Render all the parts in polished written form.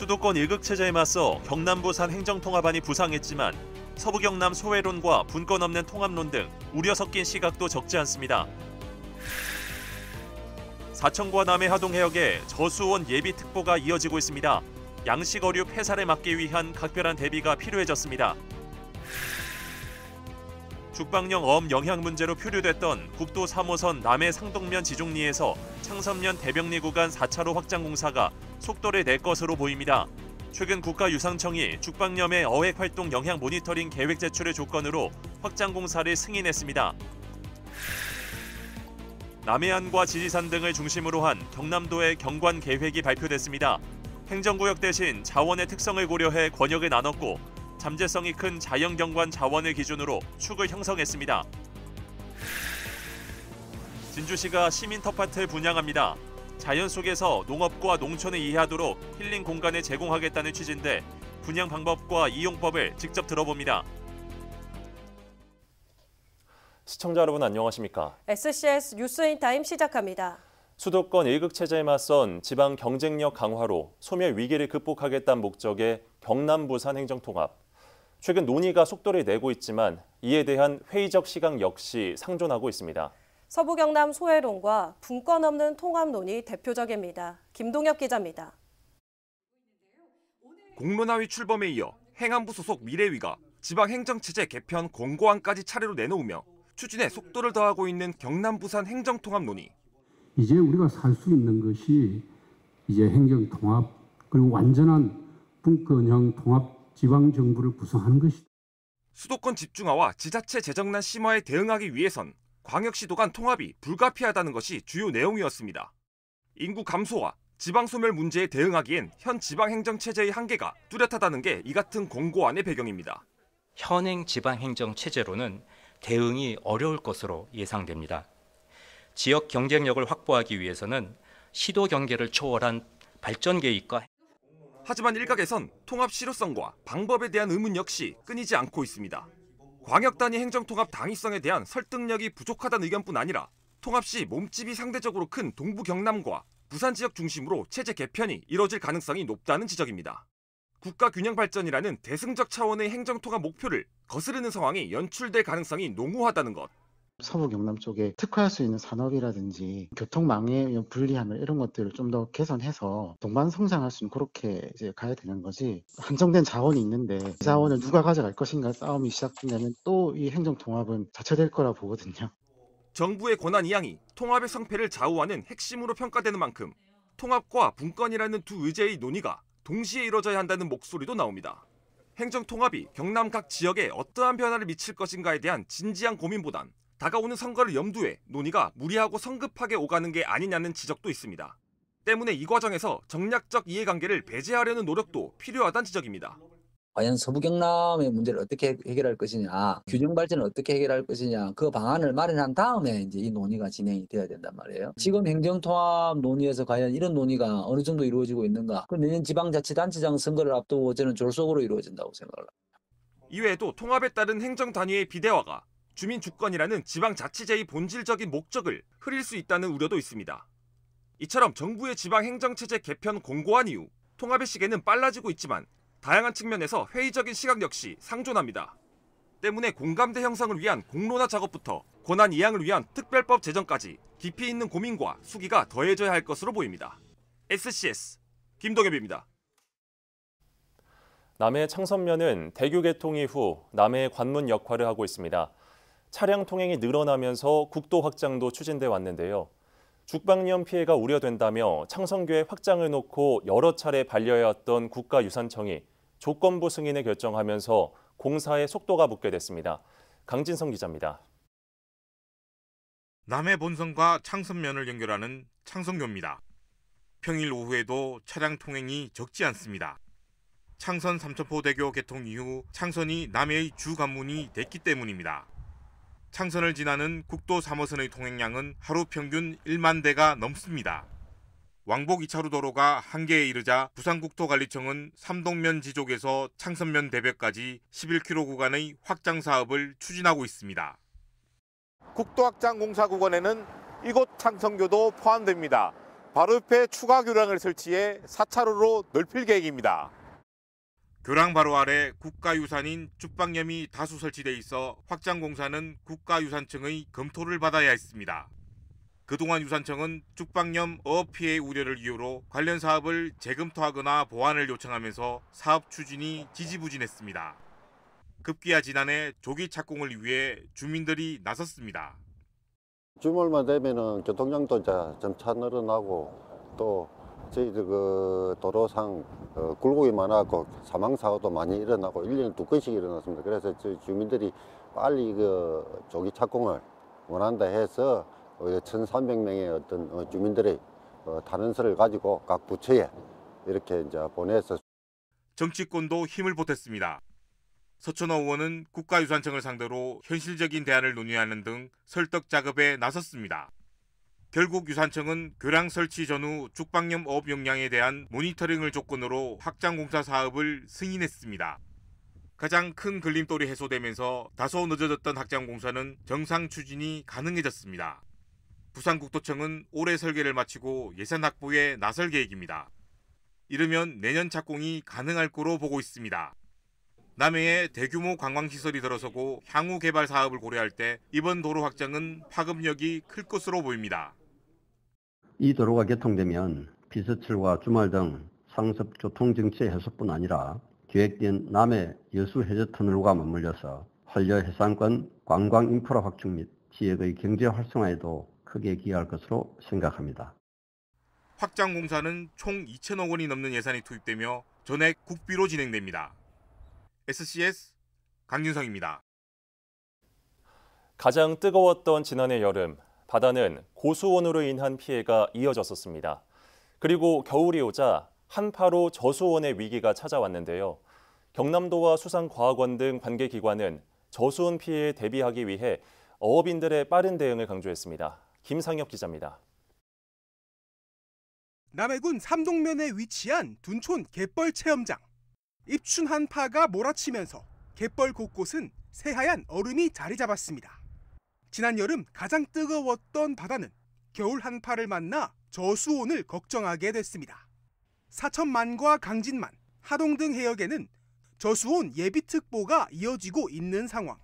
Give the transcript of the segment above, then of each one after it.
수도권 일극 체제에 맞서 경남 부산 행정통합안이 부상했지만 서부 경남 소외론과 분권 없는 통합론 등 우려 섞인 시각도 적지 않습니다. 사천과 남해 하동 해역에 저수온 예비특보가 이어지고 있습니다. 양식 어류 폐사를 막기 위한 각별한 대비가 필요해졌습니다. 죽방령 어업 영향 문제로 표류됐던 국도 3호선 남해 상동면 지중리에서 창선면 대병리 구간 4차로 확장 공사가 속도를 낼 것으로 보입니다. 최근 국가유상청이 죽방염의 어획 활동 영향 모니터링 계획 제출의 조건으로 확장 공사를 승인했습니다. 남해안과 지리산 등을 중심으로 한 경남도의 경관 계획이 발표됐습니다. 행정구역 대신 자원의 특성을 고려해 권역을 나눴고 잠재성이 큰 자연경관 자원을 기준으로 축을 형성했습니다. 진주시가 시민 텃밭을 분양합니다. 자연 속에서 농업과 농촌을 이해하도록 힐링 공간을 제공하겠다는 취지인데 분양 방법과 이용법을 직접 들어봅니다. 시청자 여러분 안녕하십니까? SCS 뉴스인타임 시작합니다. 수도권 일극 체제에 맞선 지방 경쟁력 강화로 소멸 위기를 극복하겠다는 목적의 경남 부산 행정통합. 최근 논의가 속도를 내고 있지만 이에 대한 회의적 시각 역시 상존하고 있습니다. 서부 경남 소외론과 분권 없는 통합론이 대표적입니다. 김동엽 기자입니다. 공론화위 출범에 이어 행안부 소속 미래위가 지방행정체제 개편 권고안까지 차례로 내놓으며 추진에 속도를 더하고 있는 경남 부산 행정통합 논의. 이제 우리가 살 수 있는 것이 이제 행정통합 그리고 완전한 분권형 통합 지방정부를 구성하는 것이다. 수도권 집중화와 지자체 재정난 심화에 대응하기 위해선 광역시도 간 통합이 불가피하다는 것이 주요 내용이었습니다. 인구 감소와 지방소멸 문제에 대응하기엔 현 지방행정체제의 한계가 뚜렷하다는 게 이 같은 권고안의 배경입니다. 현행 지방행정체제로는 대응이 어려울 것으로 예상됩니다. 지역 경쟁력을 확보하기 위해서는 시도 경계를 초월한 발전 계획과 하지만 일각에선 통합 실효성과 방법에 대한 의문 역시 끊이지 않고 있습니다. 광역 단위 행정통합 당위성에 대한 설득력이 부족하다는 의견뿐 아니라 통합 시 몸집이 상대적으로 큰 동부 경남과 부산 지역 중심으로 체제 개편이 이뤄질 가능성이 높다는 지적입니다. 국가 균형 발전이라는 대승적 차원의 행정통합 목표를 거스르는 상황이 연출될 가능성이 농후하다는 것. 서부 경남 쪽에 특화할 수 있는 산업이라든지 교통망의 분리함을 이런 것들을 좀 더 개선해서 동반 성장할 수 있는 그렇게 이제 가야 되는 거지. 한정된 자원이 있는데 그 자원을 누가 가져갈 것인가 싸움이 시작되면 또 이 행정 통합은 자처될 거라 보거든요. 정부의 권한 이양이 통합의 성패를 좌우하는 핵심으로 평가되는 만큼 통합과 분권이라는 두 의제의 논의가 동시에 이뤄져야 한다는 목소리도 나옵니다. 행정 통합이 경남 각 지역에 어떠한 변화를 미칠 것인가에 대한 진지한 고민보단 다가오는 선거를 염두에 논의가 무리하고 성급하게 오가는 게 아니냐는 지적도 있습니다. 때문에 이 과정에서 정략적 이해관계를 배제하려는 노력도 필요하다는 지적입니다. 과연 서부 경남의 문제를 어떻게 해결할 것이냐, 균형 발전을 어떻게 해결할 것이냐, 그 방안을 마련한 다음에 이제 이 논의가 진행이 돼야 된단 말이에요. 지금 행정통합 논의에서 과연 이런 논의가 어느 정도 이루어지고 있는가? 그 내년 지방자치단체장 선거를 앞두고 저는 졸속으로 이루어진다고 생각을 합니다. 이외에도 통합에 따른 행정 단위의 비대화가 주민 주권이라는 지방자치제의 본질적인 목적을 흐릴 수 있다는 우려도 있습니다. 이처럼 정부의 지방행정체제 개편 공고한 이후 통합의 시계는 빨라지고 있지만 다양한 측면에서 회의적인 시각 역시 상존합니다. 때문에 공감대 형성을 위한 공론화 작업부터 권한 이양을 위한 특별법 제정까지 깊이 있는 고민과 수기가 더해져야 할 것으로 보입니다. SCS 김동엽입니다. 남해 창선면은 대교 개통 이후 남해의 관문 역할을 하고 있습니다. 차량 통행이 늘어나면서 국도 확장도 추진돼 왔는데요. 죽방염 피해가 우려된다며 창선교의 확장을 놓고 여러 차례 반려해왔던 국가유산청이 조건부 승인을 결정하면서 공사에 속도가 붙게 됐습니다. 강진성 기자입니다. 남해 본선과 창선면을 연결하는 창선교입니다. 평일 오후에도 차량 통행이 적지 않습니다. 창선 삼천포대교 개통 이후 창선이 남해의 주 관문이 됐기 때문입니다. 창선을 지나는 국도 3호선의 통행량은 하루 평균 1만 대가 넘습니다. 왕복 2차로 도로가 한계에 이르자 부산국토관리청은 삼동면 지족에서 창선면 대벽까지 11km 구간의 확장 사업을 추진하고 있습니다. 국도 확장 공사 구간에는 이곳 창선교도 포함됩니다. 바로 옆에 추가 교량을 설치해 4차로로 넓힐 계획입니다. 교량 바로 아래 국가유산인 죽방염이 다수 설치돼 있어 확장공사는 국가유산청의 검토를 받아야 했습니다. 그동안 유산청은 죽방염 어업 피해 우려를 이유로 관련 사업을 재검토하거나 보완을 요청하면서 사업 추진이 지지부진했습니다. 급기야 지난해 조기 착공을 위해 주민들이 나섰습니다. 주말만 되면은 교통량도 점차 늘어나고 또 저희들 그 도로상 굴곡이 많아갖고 사망 사고도 많이 일어나고 1년에 2건씩 일어났습니다. 그래서 저희 주민들이 빨리 그 조기 착공을 원한다 해서 1,300명의 어떤 주민들의 탄원서를 가지고 각 부처에 이렇게 이제 보내서 정치권도 힘을 보탰습니다. 서천호 의원은 국가유산청을 상대로 현실적인 대안을 논의하는 등 설득 작업에 나섰습니다. 결국 유산청은 교량 설치 전후 죽방염 어업 용량에 대한 모니터링을 조건으로 확장공사 사업을 승인했습니다. 가장 큰 걸림돌이 해소되면서 다소 늦어졌던 확장공사는 정상 추진이 가능해졌습니다. 부산국토청은 올해 설계를 마치고 예산 확보에 나설 계획입니다. 이르면 내년 착공이 가능할 거로 보고 있습니다. 남해에 대규모 관광시설이 들어서고 향후 개발 사업을 고려할 때 이번 도로 확장은 파급력이 클 것으로 보입니다. 이 도로가 개통되면 비서철과 주말 등 상습 교통정체 해소뿐 아니라 계획된 남해 여수해저터널과 맞물려서 한려해상권 관광 인프라 확충 및 지역의 경제 활성화에도 크게 기여할 것으로 생각합니다. 확장 공사는 총 2천억 원이 넘는 예산이 투입되며 전액 국비로 진행됩니다. SCS 강윤성입니다. 가장 뜨거웠던 지난해 여름, 바다는 고수온으로 인한 피해가 이어졌었습니다. 그리고 겨울이 오자 한파로 저수온의 위기가 찾아왔는데요. 경남도와 수산과학원 등 관계기관은 저수온 피해에 대비하기 위해 어업인들의 빠른 대응을 강조했습니다. 김상엽 기자입니다. 남해군 삼동면에 위치한 둔촌 갯벌 체험장. 입춘 한파가 몰아치면서 갯벌 곳곳은 새하얀 얼음이 자리 잡았습니다. 지난 여름 가장 뜨거웠던 바다는 겨울 한파를 만나 저수온을 걱정하게 됐습니다. 사천만과 강진만, 하동 등 해역에는 저수온 예비특보가 이어지고 있는 상황.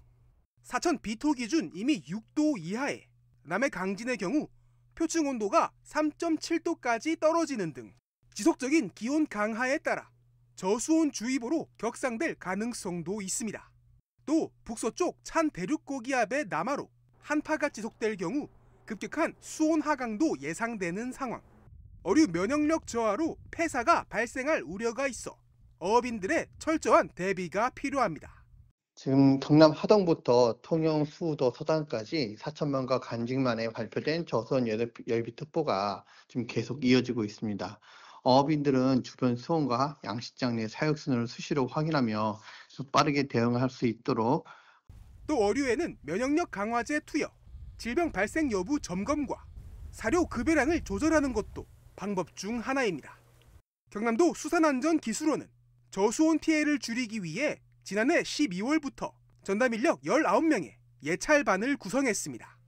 사천 비토 기준 이미 6도 이하에, 남해 강진의 경우 표층 온도가 3.7도까지 떨어지는 등 지속적인 기온 강하에 따라 저수온 주의보로 격상될 가능성도 있습니다. 또 북서쪽 찬 대륙 고기압의 남하로 한파가 지속될 경우 급격한 수온 하강도 예상되는 상황. 어류 면역력 저하로 폐사가 발생할 우려가 있어 어업인들의 철저한 대비가 필요합니다. 지금 경남 하동부터 통영, 수도, 서단까지 사천만과 간직만에 발표된 저수온 예비특보가 지금 계속 이어지고 있습니다. 어업인들은 주변 수온과 양식장 내 사육선을 수시로 확인하며 빠르게 대응할 수 있도록. 또 어류에는 면역력 강화제 투여, 질병 발생 여부 점검과 사료 급여량을 조절하는 것도 방법 중 하나입니다. 경남도 수산안전기술원은 저수온 피해를 줄이기 위해 지난해 12월부터 전담 인력 19명의 예찰반을 구성했습니다.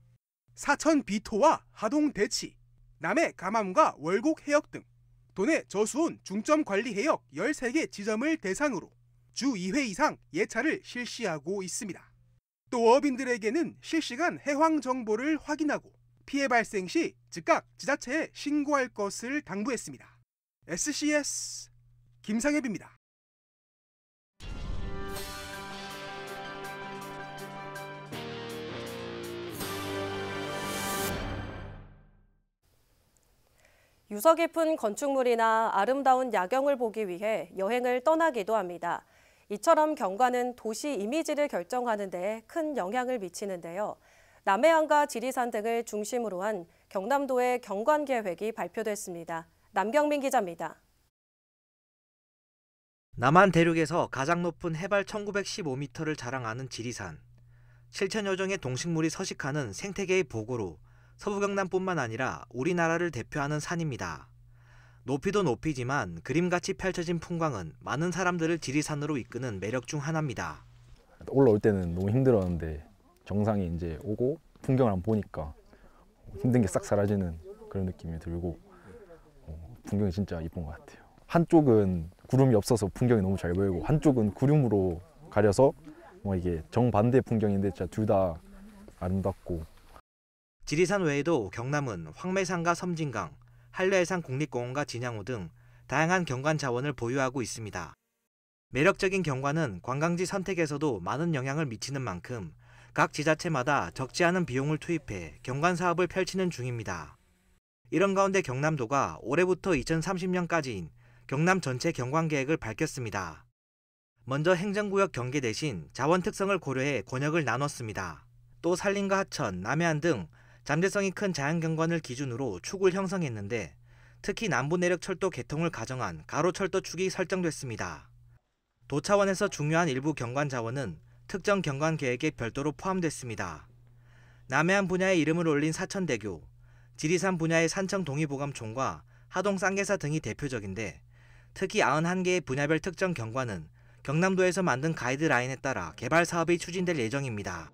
사천 비토와 하동 대치, 남해 감암과 월곡 해역 등 도내 저수온 중점 관리 해역 13개 지점을 대상으로 주 2회 이상 예찰을 실시하고 있습니다. 또 어업인들에게는 실시간 해황 정보를 확인하고 피해 발생 시 즉각 지자체에 신고할 것을 당부했습니다. SCS 김상엽입니다. 유서 깊은 건축물이나 아름다운 야경을 보기 위해 여행을 떠나기도 합니다. 이처럼 경관은 도시 이미지를 결정하는 데 큰 영향을 미치는데요. 남해안과 지리산 등을 중심으로 한 경남도의 경관 계획이 발표됐습니다. 남경민 기자입니다. 남한 대륙에서 가장 높은 해발 1915m를 자랑하는 지리산. 7천여 종의 동식물이 서식하는 생태계의 보고로 서부경남뿐만 아니라 우리나라를 대표하는 산입니다. 높이도 높이지만 그림같이 펼쳐진 풍광은 많은 사람들을 지리산으로 이끄는 매력 중 하나입니다. 올라올 때는 너무 힘들었는데 정상에 이제 오고 풍경을 한번 보니까 힘든 게 싹 사라지는 그런 느낌이 들고 풍경이 진짜 이쁜 것 같아요. 한쪽은 구름이 없어서 풍경이 너무 잘 보이고 한쪽은 구름으로 가려서 뭐 이게 정반대 풍경인데 진짜 둘 다 아름답고. 지리산 외에도 경남은 황매산과 섬진강, 한려해상 국립공원과 진양호 등 다양한 경관 자원을 보유하고 있습니다. 매력적인 경관은 관광지 선택에서도 많은 영향을 미치는 만큼 각 지자체마다 적지 않은 비용을 투입해 경관 사업을 펼치는 중입니다. 이런 가운데 경남도가 올해부터 2030년까지인 경남 전체 경관 계획을 밝혔습니다. 먼저 행정구역 경계 대신 자원 특성을 고려해 권역을 나눴습니다. 또 산림과 하천, 남해안 등 잠재성이 큰 자연경관을 기준으로 축을 형성했는데 특히 남부내륙철도 개통을 가정한 가로철도 축이 설정됐습니다. 도 차원에서 중요한 일부 경관 자원은 특정 경관 계획에 별도로 포함됐습니다. 남해안 분야의 이름을 올린 사천대교, 지리산 분야의 산청 동의보감촌과 하동 쌍계사 등이 대표적인데 특히 91개의 분야별 특정 경관은 경남도에서 만든 가이드라인에 따라 개발 사업이 추진될 예정입니다.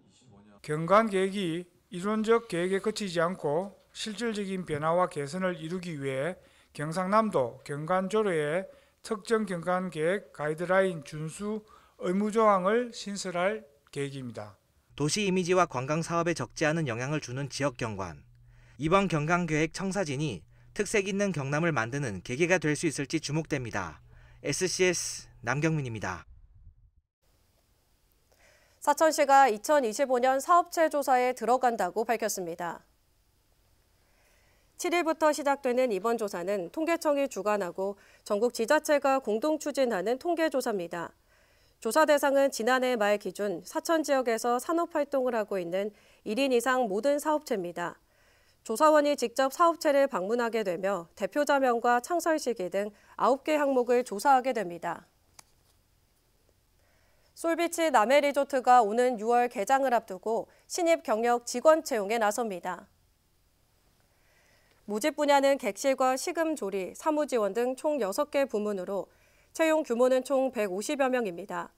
경관 계획이 이론적 계획에 그치지 않고 실질적인 변화와 개선을 이루기 위해 경상남도 경관조례에 특정 경관 계획 가이드라인 준수 의무 조항을 신설할 계획입니다. 도시 이미지와 관광 사업에 적지 않은 영향을 주는 지역 경관. 이번 경관 계획 청사진이 특색 있는 경남을 만드는 계기가 될 수 있을지 주목됩니다. SCS 남경민입니다. 사천시가 2025년 사업체 조사에 들어간다고 밝혔습니다. 7일부터 시작되는 이번 조사는 통계청이 주관하고 전국 지자체가 공동 추진하는 통계조사입니다. 조사 대상은 지난해 말 기준 사천 지역에서 산업활동을 하고 있는 1인 이상 모든 사업체입니다. 조사원이 직접 사업체를 방문하게 되며 대표자명과 창설 시기 등 9개 항목을 조사하게 됩니다. 솔비치 남해리조트가 오는 6월 개장을 앞두고 신입 경력 직원 채용에 나섭니다. 모집 분야는 객실과 식음조리, 사무지원 등 총 6개 부문으로 채용 규모는 총 150여 명입니다.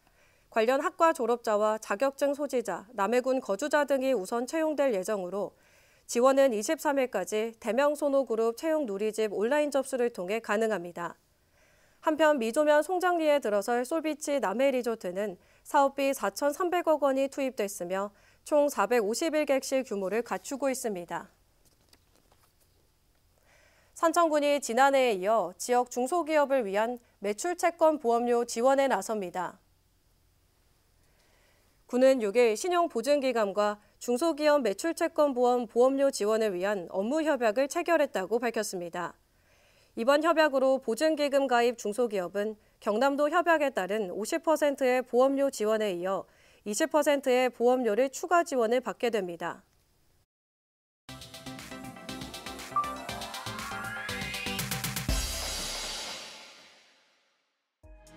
관련 학과 졸업자와 자격증 소지자, 남해군 거주자 등이 우선 채용될 예정으로 지원은 23일까지 대명소노그룹 채용 누리집 온라인 접수를 통해 가능합니다. 한편 미조면 송장리에 들어설 솔비치 남해리조트는 사업비 4,300억 원이 투입됐으며 총 451객실 규모를 갖추고 있습니다. 산청군이 지난해에 이어 지역 중소기업을 위한 매출채권 보험료 지원에 나섭니다. 군은 6일 신용보증기관과 중소기업 매출채권 보험료 지원을 위한 업무 협약을 체결했다고 밝혔습니다. 이번 협약으로 보증기금 가입 중소기업은 경남도 협약에 따른 50%의 보험료 지원에 이어 20%의 보험료를 추가 지원을 받게 됩니다.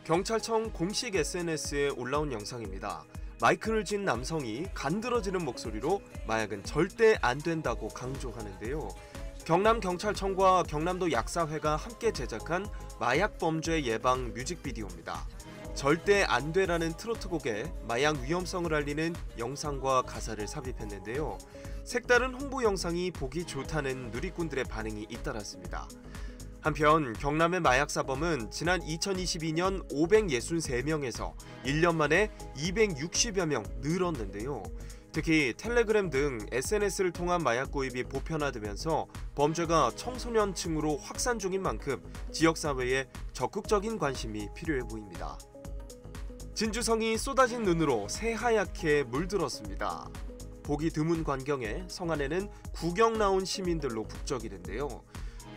경찰청 공식 SNS에 올라온 영상입니다. 마이크를 쥔 남성이 간드러지는 목소리로 마약은 절대 안 된다고 강조하는데요. 경남경찰청과 경남도 약사회가 함께 제작한 마약 범죄 예방 뮤직비디오입니다. 절대 안 돼라는 트로트곡에 마약 위험성을 알리는 영상과 가사를 삽입했는데요. 색다른 홍보 영상이 보기 좋다는 누리꾼들의 반응이 잇따랐습니다. 한편 경남의 마약사범은 지난 2022년 563명에서 1년 만에 260여 명 늘었는데요. 특히 텔레그램 등 SNS를 통한 마약 구입이 보편화되면서 범죄가 청소년층으로 확산 중인 만큼 지역사회에 적극적인 관심이 필요해 보입니다. 진주성이 쏟아진 눈으로 새하얗게 물들었습니다. 보기 드문 광경에 성 안에는 구경 나온 시민들로 북적이는데요.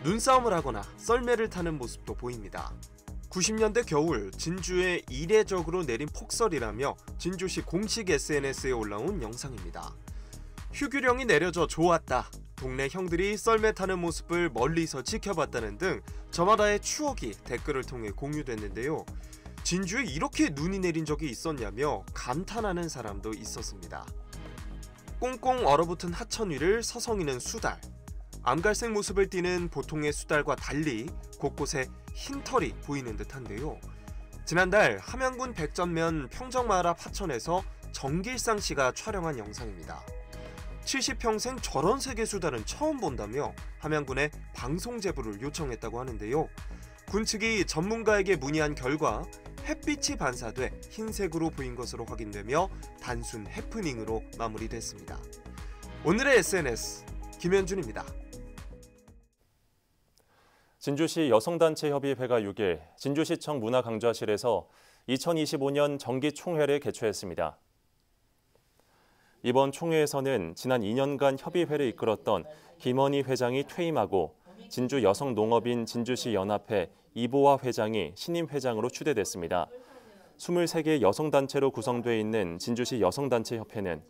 눈싸움을 하거나 썰매를 타는 모습도 보입니다. 90년대 겨울 진주에 이례적으로 내린 폭설이라며 진주시 공식 SNS에 올라온 영상입니다. 휴교령이 내려져 좋았다. 동네 형들이 썰매 타는 모습을 멀리서 지켜봤다는 등 저마다의 추억이 댓글을 통해 공유됐는데요. 진주에 이렇게 눈이 내린 적이 있었냐며 감탄하는 사람도 있었습니다. 꽁꽁 얼어붙은 하천 위를 서성이는 수달. 암갈색 모습을 띠는 보통의 수달과 달리 곳곳에 흰 털이 보이는 듯한데요. 지난달 함양군 백전면 평정마을 앞 하천에서 정길상 씨가 촬영한 영상입니다. 70평생 저런 세계 수달은 처음 본다며 함양군에 방송 제보를 요청했다고 하는데요. 군 측이 전문가에게 문의한 결과 햇빛이 반사돼 흰색으로 보인 것으로 확인되며 단순 해프닝으로 마무리됐습니다. 오늘의 SNS 김현준입니다. 진주시 여성단체협의회가 6일 진주시청 문화강좌실에서 2025년 정기총회를 개최했습니다. 이번 총회에서는 지난 2년간 협의회를 이끌었던 김원희 회장이 퇴임하고 진주 여성농업인 진주시 연합회 이보아 회장이 신임 회장으로 추대됐습니다. 23개 여성단체로 구성되어 있는 진주시 여성단체협회는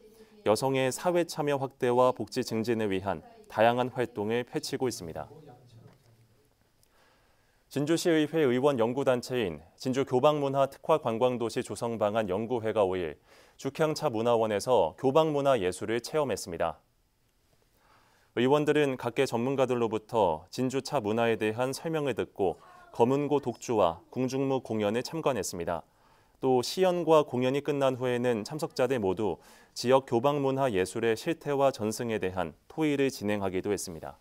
여성의 사회 참여 확대와 복지 증진을 위한 다양한 활동을 펼치고 있습니다. 진주시의회 의원 연구단체인 진주교방문화 특화관광도시 조성방안 연구회가 5일 죽향차 문화원에서 교방문화 예술을 체험했습니다. 의원들은 각계 전문가들로부터 진주차 문화에 대한 설명을 듣고 검은고 독주와 궁중무 공연에 참관했습니다. 또 시연과 공연이 끝난 후에는 참석자들 모두 지역 교방문화 예술의 실태와 전승에 대한 토의를 진행하기도 했습니다.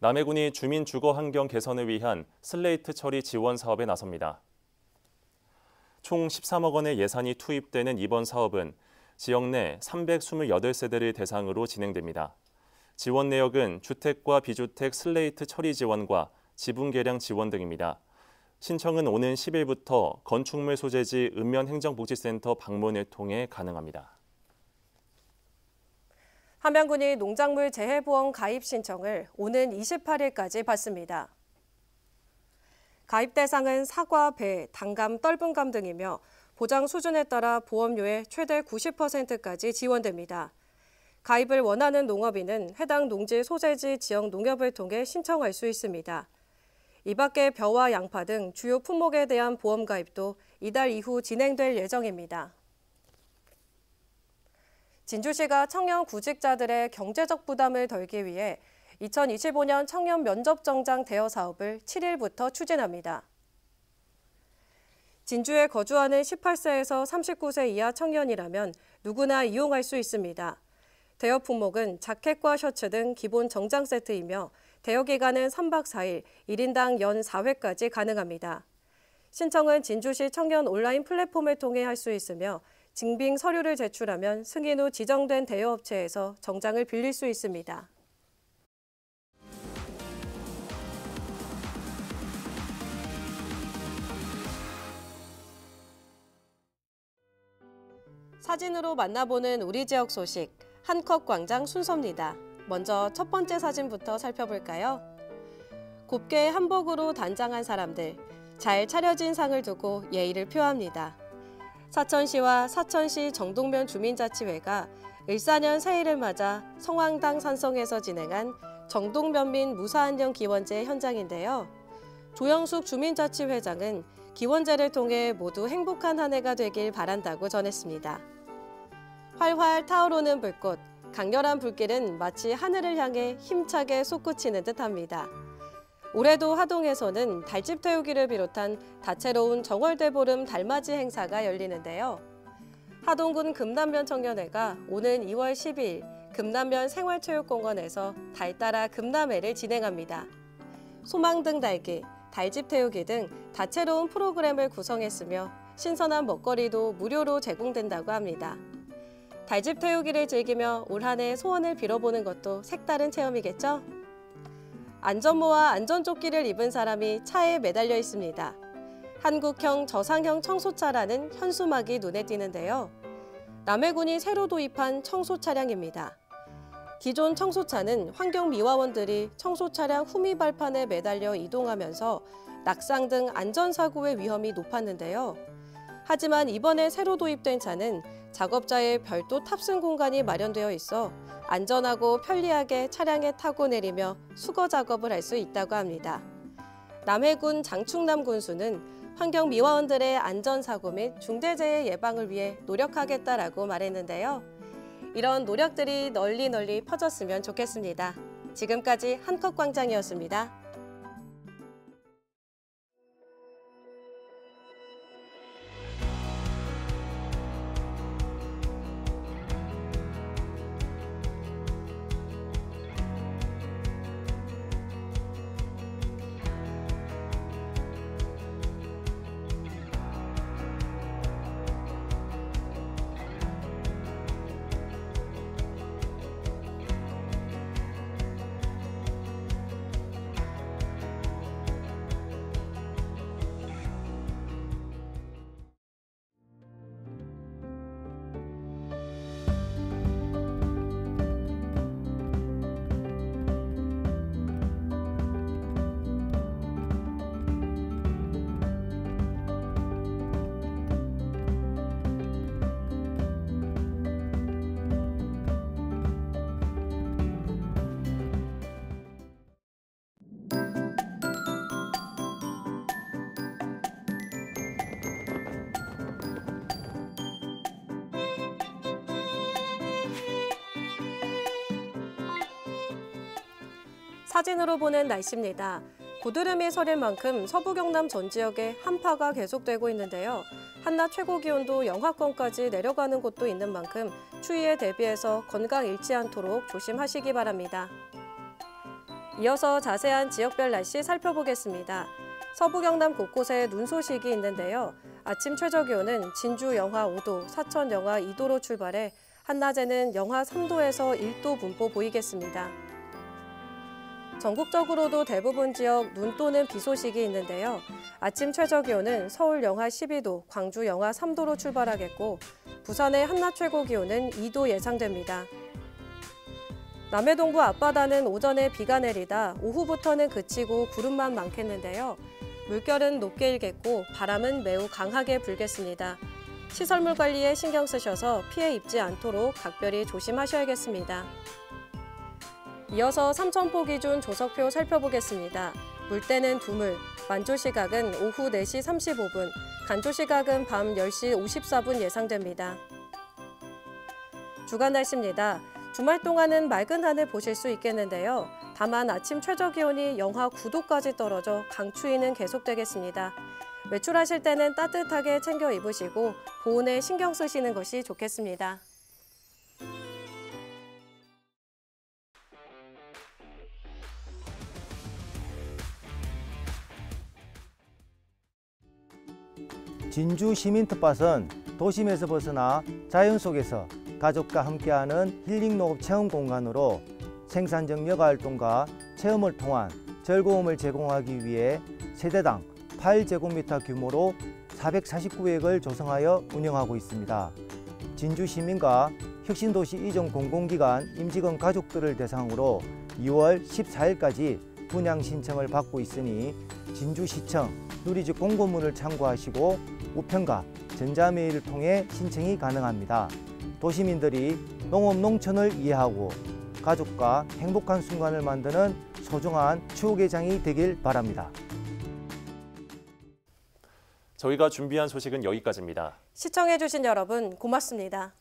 남해군이 주민 주거 환경 개선을 위한 슬레이트 처리 지원 사업에 나섭니다. 총 13억 원의 예산이 투입되는 이번 사업은 지역 내 328세대를 대상으로 진행됩니다. 지원 내역은 주택과 비주택 슬레이트 처리 지원과 지분 개량 지원 등입니다. 신청은 오는 10일부터 건축물 소재지 읍면행정복지센터 방문을 통해 가능합니다. 함양군이 농작물 재해보험 가입 신청을 오는 28일까지 받습니다. 가입 대상은 사과, 배, 단감, 떫은감 등이며 보장 수준에 따라 보험료의 최대 90%까지 지원됩니다. 가입을 원하는 농업인은 해당 농지 소재지 지역 농협을 통해 신청할 수 있습니다. 이 밖에 벼와 양파 등 주요 품목에 대한 보험 가입도 이달 이후 진행될 예정입니다. 진주시가 청년 구직자들의 경제적 부담을 덜기 위해 2025년 청년 면접 정장 대여 사업을 7일부터 추진합니다. 진주에 거주하는 18세에서 39세 이하 청년이라면 누구나 이용할 수 있습니다. 대여 품목은 자켓과 셔츠 등 기본 정장 세트이며 대여 기간은 3박 4일, 1인당 연 4회까지 가능합니다. 신청은 진주시 청년 온라인 플랫폼을 통해 할 수 있으며 증빙 서류를 제출하면 승인 후 지정된 대여업체에서 정장을 빌릴 수 있습니다. 사진으로 만나보는 우리 지역 소식, 한컷 광장 순서입니다. 먼저 첫 번째 사진부터 살펴볼까요? 곱게 한복으로 단장한 사람들, 잘 차려진 상을 두고 예의를 표합니다. 사천시와 사천시 정동면 주민자치회가 을사년 새해를 맞아 성황당 산성에서 진행한 정동면민 무사안녕 기원제 현장인데요. 조영숙 주민자치회장은 기원제를 통해 모두 행복한 한 해가 되길 바란다고 전했습니다. 활활 타오르는 불꽃, 강렬한 불길은 마치 하늘을 향해 힘차게 솟구치는 듯합니다. 올해도 하동에서는 달집 태우기를 비롯한 다채로운 정월대보름 달맞이 행사가 열리는데요. 하동군 금남면 청년회가 오는 2월 12일 금남면 생활체육공원에서 달따라 금남회를 진행합니다. 소망등 달기, 달집 태우기 등 다채로운 프로그램을 구성했으며 신선한 먹거리도 무료로 제공된다고 합니다. 달집 태우기를 즐기며 올 한 해 소원을 빌어보는 것도 색다른 체험이겠죠? 안전모와 안전조끼를 입은 사람이 차에 매달려 있습니다. 한국형 저상형 청소차라는 현수막이 눈에 띄는데요. 남해군이 새로 도입한 청소 차량입니다. 기존 청소차는 환경미화원들이 청소 차량 후미 발판에 매달려 이동하면서 낙상 등 안전사고의 위험이 높았는데요. 하지만 이번에 새로 도입된 차는 작업자의 별도 탑승 공간이 마련되어 있어 안전하고 편리하게 차량에 타고 내리며 수거 작업을 할 수 있다고 합니다. 남해군 장충남 군수는 환경미화원들의 안전사고 및 중대재해 예방을 위해 노력하겠다라고 말했는데요. 이런 노력들이 널리 퍼졌으면 좋겠습니다. 지금까지 한컷광장이었습니다. 사진으로 보는 날씨입니다. 고드름이 서릴 만큼 서부 경남 전 지역에 한파가 계속되고 있는데요. 한낮 최고 기온도 영하권까지 내려가는 곳도 있는 만큼 추위에 대비해서 건강 잃지 않도록 조심하시기 바랍니다. 이어서 자세한 지역별 날씨 살펴보겠습니다. 서부 경남 곳곳에 눈 소식이 있는데요. 아침 최저 기온은 진주 영하 5도, 사천 영하 2도로 출발해 한낮에는 영하 3도에서 1도 분포 보이겠습니다. 전국적으로도 대부분 지역 눈 또는 비 소식이 있는데요. 아침 최저 기온은 서울 영하 12도, 광주 영하 3도로 출발하겠고 부산의 한낮 최고 기온은 2도 예상됩니다. 남해 동부 앞바다는 오전에 비가 내리다 오후부터는 그치고 구름만 많겠는데요. 물결은 높게 일겠고 바람은 매우 강하게 불겠습니다. 시설물 관리에 신경 쓰셔서 피해 입지 않도록 각별히 조심하셔야겠습니다. 이어서 삼천포 기준 조석표 살펴보겠습니다. 물때는 두물, 만조 시각은 오후 4시 35분, 간조 시각은 밤 10시 54분 예상됩니다. 주간 날씨입니다. 주말 동안은 맑은 하늘 보실 수 있겠는데요. 다만 아침 최저 기온이 영하 9도까지 떨어져 강추위는 계속되겠습니다. 외출하실 때는 따뜻하게 챙겨 입으시고 보온에 신경 쓰시는 것이 좋겠습니다. 진주 시민텃밭은 도심에서 벗어나 자연 속에서 가족과 함께하는 힐링 농업 체험 공간으로 생산적 여가활동과 체험을 통한 즐거움을 제공하기 위해 세대당 8제곱미터 규모로 449획을 조성하여 운영하고 있습니다. 진주 시민과 혁신도시 이전 공공기관 임직원 가족들을 대상으로 2월 14일까지 분양 신청을 받고 있으니 진주시청 누리집 공고문을 참고하시고 우편과 전자메일을 통해 신청이 가능합니다. 도시민들이 농업 농촌을 이해하고 가족과 행복한 순간을 만드는 소중한 추억의 장이 되길 바랍니다. 저희가 준비한 소식은 여기까지입니다. 시청해주신 여러분 고맙습니다.